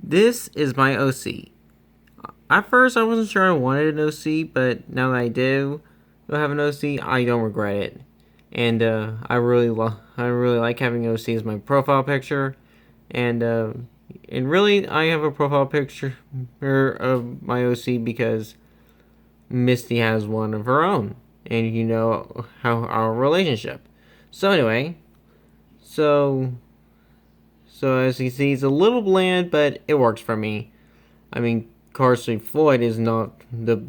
This is my OC. At first, I wasn't sure I wanted an OC, but now that I do have an OC, I don't regret it. And I really like having OC as my profile picture, and really, I have a profile picture of my OC because Misty has one of her own, and you know how our relationship. So anyway, so as you see, it's a little bland, but it works for me. I mean, Carsley Floyd is not the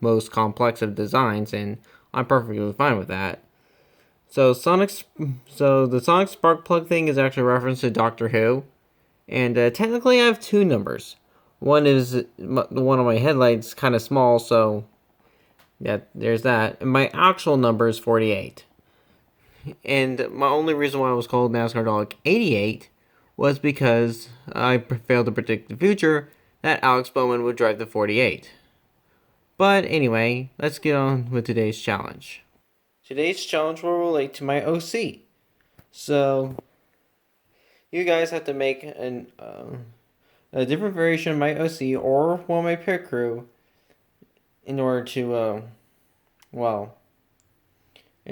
most complex of designs, and I'm perfectly fine with that. So the Sonic Spark Plug thing is actually a reference to Doctor Who, and technically I have two numbers. One is the one on my headlights, kind of small, so yeah, there's that. And my actual number is 48. And my only reason why I was called NASCAR Dog 88 was because I failed to predict the future that Alex Bowman would drive the 48. But anyway, let's get on with today's challenge. Today's challenge will relate to my OC. So, you guys have to make a different variation of my OC or one of my pit crew in order to, in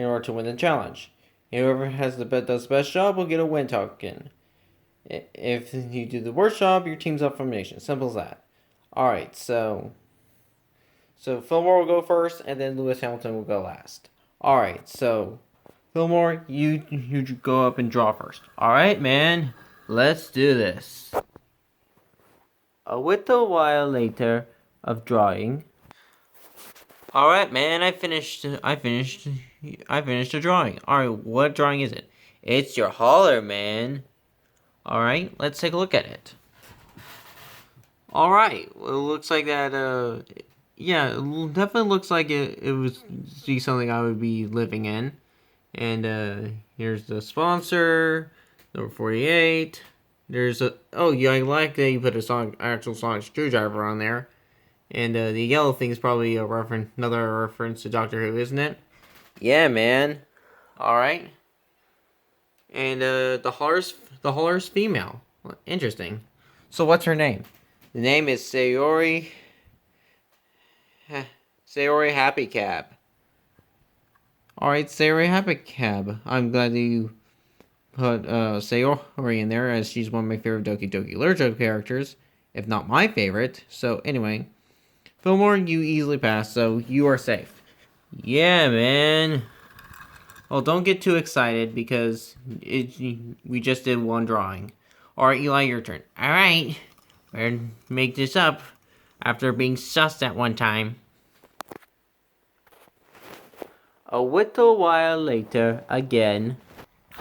order to win the challenge. Whoever does the best job will get a win token. If you do the worst job, your team's up from nation. Simple as that. Alright, so Fillmore will go first, and then Lewis Hamilton will go last. Alright, so Fillmore, you go up and draw first. Alright, man, let's do this. A little while later of drawing. Alright, man, I finished the drawing. Alright, what drawing is it? It's your hauler, man. Alright, let's take a look at it. Alright, well, it looks like that, yeah, it definitely looks like it would be something I would be living in. And, here's the sponsor, number 48. There's oh, yeah, I like that you put actual sonic screwdriver on there. And, the yellow thing is probably another reference to Doctor Who, isn't it? Yeah, man. Alright. And, the hauler's female. Interesting. So what's her name? The name is Sayori Happy Cab. Alright, Sayori Happy Cab. I'm glad that you put Sayori in there, as she's one of my favorite Doki Doki Literature characters, if not my favorite. So anyway, Fillmore, you easily pass, so you are safe. Yeah, man. Well, don't get too excited because we just did one drawing. Alright, Eli, your turn. Alright, we're gonna make this up after being sussed at one time. A little while later, again.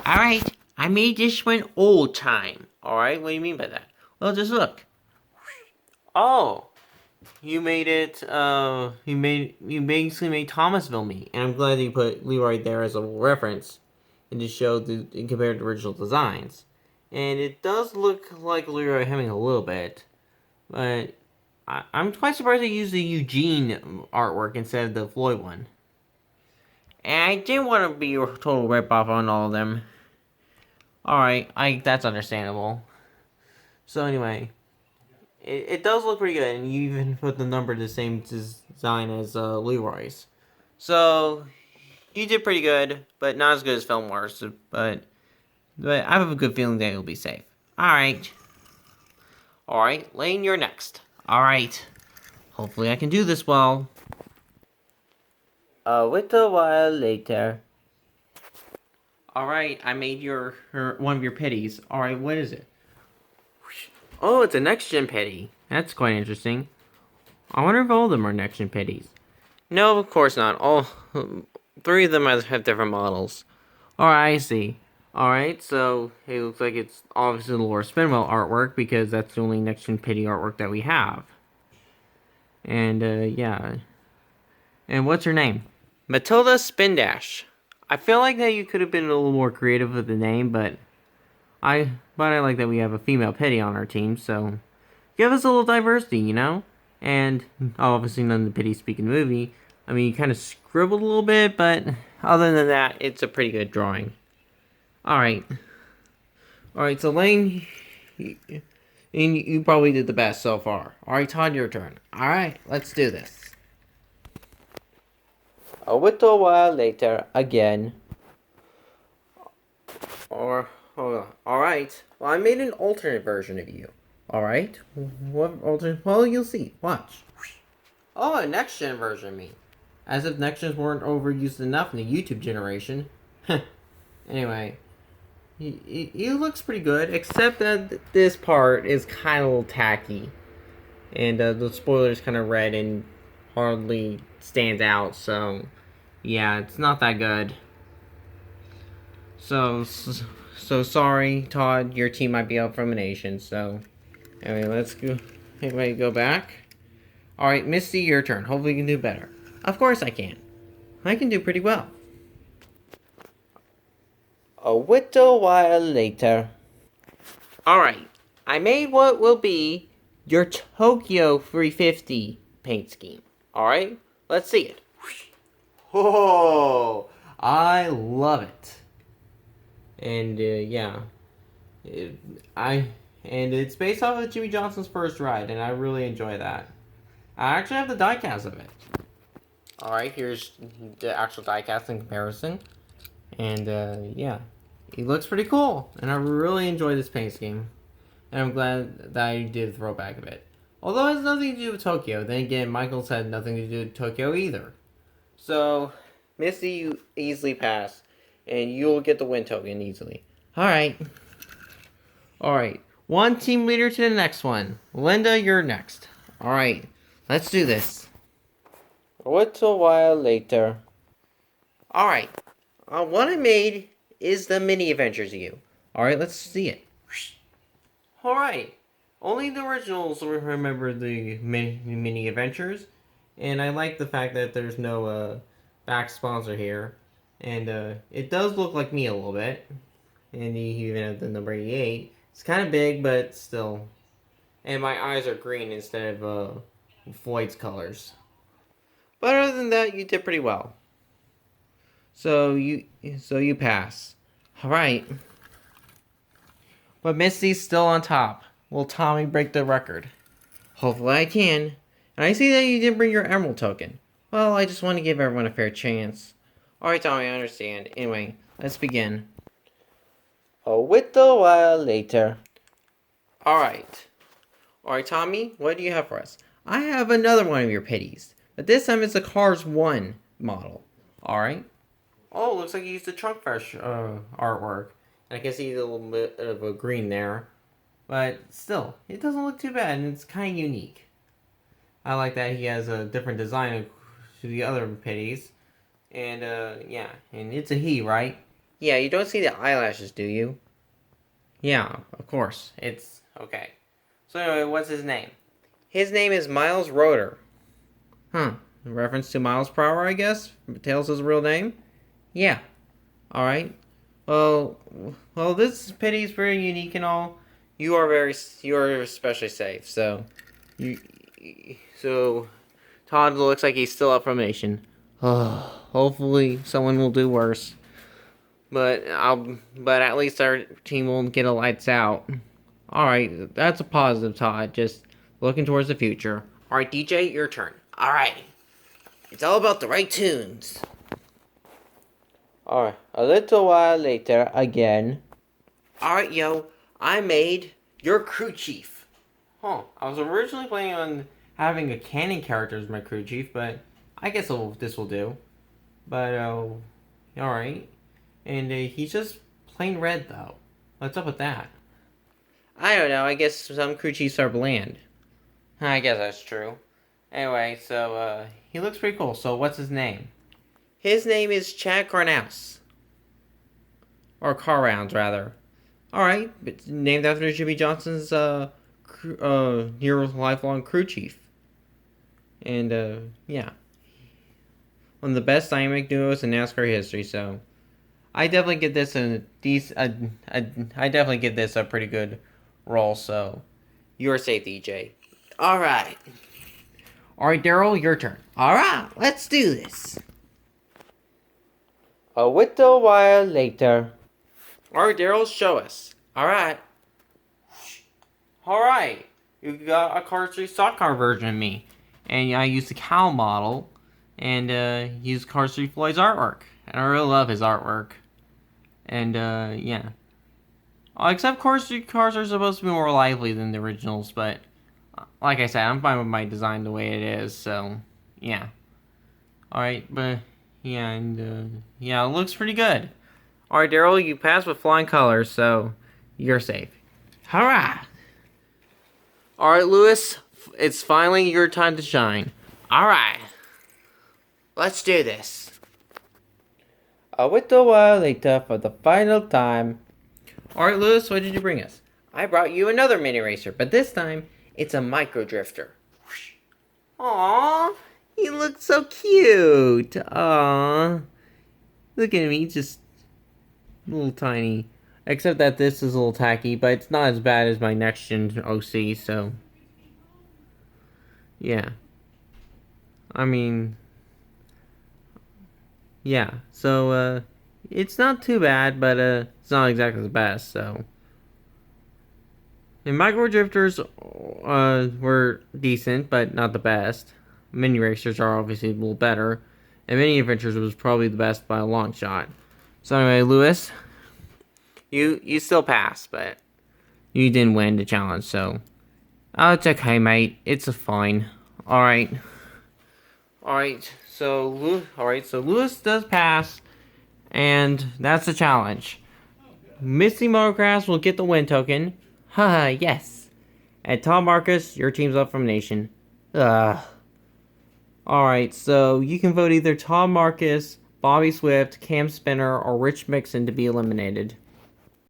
Alright, I made this one old time. Alright, what do you mean by that? Well, just look. Oh, you made it, you basically made Thomasville me. And I'm glad that you put Leroy there as a reference and to show compared to original designs. And it does look like Leroy Hemming a little bit, but I'm quite surprised they used the Eugene artwork instead of the Floyd one. And I didn't want to be a total rip-off on all of them. Alright, that's understandable. So anyway, it does look pretty good, and you even put the number the same design as Leroy's. So, you did pretty good, but not as good as Fillmore's, but I have a good feeling that you'll be safe. Alright. Alright, Lane, you're next. Alright. Hopefully I can do this well. A little while later. Alright, I made one of your pitties. Alright, what is it? Oh, it's a next-gen pitty. That's quite interesting. I wonder if all of them are next-gen pitties. No, of course not. All three of them have different models. Alright, I see. Alright, so it looks like it's obviously the Laura Spinwell artwork because that's the only next-gen pitty artwork that we have. And, yeah. And what's her name? Matilda Spindash. I feel like that you could have been a little more creative with the name, but I like that we have a female pitty on our team, so give us a little diversity, you know? And obviously none of the pitties speak in the movie. I mean, you kind of scribbled a little bit, but other than that, it's a pretty good drawing. Alright. Alright, so Lane, And you probably did the best so far. Alright, Todd, your turn. Alright, let's do this. A little while later, again. Or, hold on. Alright, well, I made an alternate version of you. Alright? What alternate? Well, you'll see. Watch. Oh, a next gen version of me. As if next gens weren't overused enough in the YouTube generation. Anyway, he looks pretty good, except that this part is kind of a little tacky. And the spoiler is kind of red and hardly stands out, so yeah, it's not that good. So sorry, Todd, your team might be up for elimination, so anyway, let's go. Anyway, go back. Alright, Misty, your turn. Hopefully you can do better. Of course I can. I can do pretty well. A little while later. Alright, I made what will be your Tokyo 350 paint scheme. Alright, let's see it. Oh, I love it. And yeah, it's based off of Jimmy Johnson's first ride, and I really enjoy that. I actually have the diecast of it. Alright, here's the actual diecast in comparison. And yeah, it looks pretty cool. And I really enjoy this paint scheme. And I'm glad that I did a throwback of it. Although it has nothing to do with Tokyo. Then again, Michael said nothing to do with Tokyo either. So, Misty, you easily pass. And you'll get the win token easily. Alright. Alright. One team leader to the next one. Linda, you're next. Alright. Let's do this. A little while later. Alright. What I made is the mini adventures of you. Alright, let's see it. Alright. Only the originals remember the mini adventures. And I like the fact that there's no back sponsor here. And it does look like me a little bit. And even at the number 88. It's kind of big, but still. And my eyes are green instead of Floyd's colors. But other than that, you did pretty well. So you pass. Alright. But Misty's still on top. Will Tommy break the record? Hopefully I can. And I see that you didn't bring your emerald token. Well, I just want to give everyone a fair chance. Alright, Tommy, I understand. Anyway, let's begin. A little while later. Alright. Alright, Tommy, what do you have for us? I have another one of your pities. But this time it's a Cars 1 model. Alright. Oh, looks like you used the Trunk Fresh artwork. I can see a little bit of a green there. But still, it doesn't look too bad, and it's kind of unique. I like that he has a different design to the other pities. And, yeah, and it's a he, right? Yeah, you don't see the eyelashes, do you? Yeah, of course. It's okay. So anyway, what's his name? His name is Miles Roeder. Huh. In reference to Miles per hour, I guess? Tails his real name? Yeah. Alright. Well, this pity is very unique and all. You are especially safe, so Todd looks like he's still up for elimination. Hopefully someone will do worse. But at least our team won't get a lights out. Alright, that's a positive, Todd. Just looking towards the future. Alright, DJ, your turn. Alright. It's all about the right tunes. Alright, a little while later, again. Alright, yo, I made your crew chief. Huh, I was originally planning on having a canon character as my crew chief, but I guess this will do. But, alright. And he's just plain red, though. What's up with that? I don't know, I guess some crew chiefs are bland. I guess that's true. Anyway, so, he looks pretty cool. So, what's his name? His name is Chad Carnouse. Or Car Rounds, rather. Alright, it's named after Jimmy Johnson's, near lifelong crew chief. And, yeah. One of the best dynamic duos in NASCAR history, so I definitely give this I definitely give this a pretty good roll, so you're safe, DJ. Alright. Alright, Daryl, your turn. Alright, let's do this. A little while later. Alright, Daryl, show us. Alright. Alright, you got a card-free stock car version of me. And I used the cow model, and used card-free Floyd's artwork. And I really love his artwork. And yeah. Except card-free cars are supposed to be more lively than the originals, but like I said, I'm fine with my design the way it is, so yeah. Alright, but yeah, and yeah, it looks pretty good. Alright, Daryl, you passed with flying colors, so you're safe. Hurrah! Alright, Lewis, it's finally your time to shine. Alright, let's do this. A little while later, for the final time. Alright, Lewis, what did you bring us? I brought you another mini racer, but this time, it's a micro drifter. Aww, he looks so cute. Aww. Look at me, just a little tiny. Except that this is a little tacky, but it's not as bad as my next gen OC, so. Yeah. I mean. Yeah, so, it's not too bad, but, it's not exactly the best, so. And micro drifters, were decent, but not the best. Mini racers are obviously a little better. And mini adventures was probably the best by a long shot. So anyway, Lewis, you still passed, but you didn't win the challenge, so it's okay, mate. It's fine. All right. So Lewis does pass, and that's the challenge. Misty Motocross will get the win token. Haha, yes. And Tom Marcus, your team's up from Nation. Ugh. Alright, so you can vote either Tom Marcus, Bobby Swift, Cam Spinner, or Rich Mixon to be eliminated.